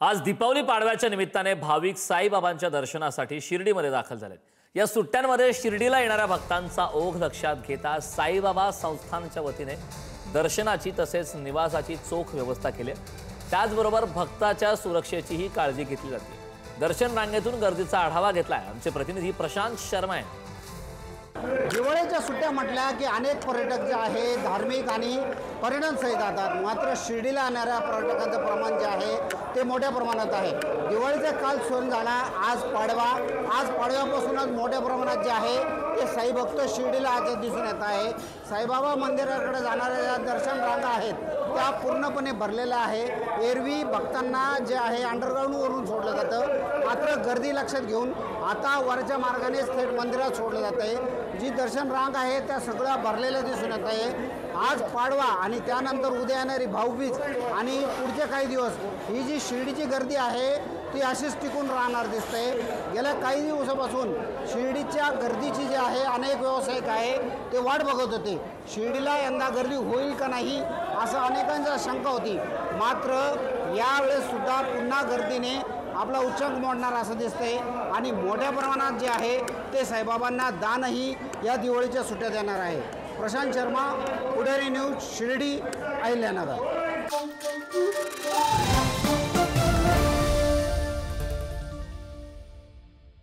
आज दीपावली पाडव्याच्या निमित्ताने भाविक साईबाबांच्या दर्शनासाठी शिर्डीमध्ये दाखल झालेत। या सुट्ट्यांमध्ये शिर्डीला येणाऱ्या भक्तांचा ओघ लक्षात घेता साईबाबा संस्थानच्या वतीने दर्शनाची तसेच निवासाची चोख व्यवस्था केली आहे। त्याचबरोबर भक्ताच्या सुरक्षेचीही काळजी घेतली जाते। दर्शन रांगेतून गर्दीचा आढावा घेतलाय आमचे प्रतिनिधी प्रशांत शर्मा यांनी। दिवाळीच्या सुट्ट्या म्हटल्या की अनेक पर्यटक जे आहे धार्मिक आणि पर्यटनस्थळी जातात, मात्र शिर्डीला येणाऱ्या पर्यटकांचं प्रमाण जे आहे ते मोठ्या प्रमाणात आहे। दिवाळीचा काल सण झाला, आज पाडव्यापासूनच मोठ्या प्रमाणात जे आहे ते साई भक्त शिर्डीला आज दिसून येत आहे। साईबाबा मंदिराकडे जाणाऱ्या ज्या दर्शन रांगा आहेत त्या पूर्णपणे भरलेल्या आहे। एरवी भक्तांना जे आहे अंडरग्राऊंडवरून सोडलं जातं, मात्र गर्दी लक्षात घेऊन आता वरच्या मार्गाने थेट मंदिरात सोडलं जात आहे। जी दर्शन रांग आहे त्या सगळ्या भरलेल्या दिसून येत आहे। आज पाडवा आणि त्यानंतर उद्या येणारी भाऊबीज आणि पुढचे काही दिवस ही जी शिर्डीची गर्दी आहे ती अशीच टिकून राहणार दिसते। गेल्या काही दिवसापासून शिर्डीच्या गर्दीची जी आहे अनेक व्यावसायिक आहे ते वाट बघत होते, शिर्डीला यंदा गर्दी होईल का नाही असं अनेकांच्या शंका होती। मात्र यावेळेस सुद्धा पुन्हा गर्दीने आपला उच्चांक मोडणार असं दिसतंय आणि मोठ्या प्रमाणात जे आहे ते साईबाबांना दानही या दिवाळीच्या सुट्ट्यात देणार आहे। प्रशांत शर्मा, पुढारी न्यूज, शिर्डी, अहिल्यानगर।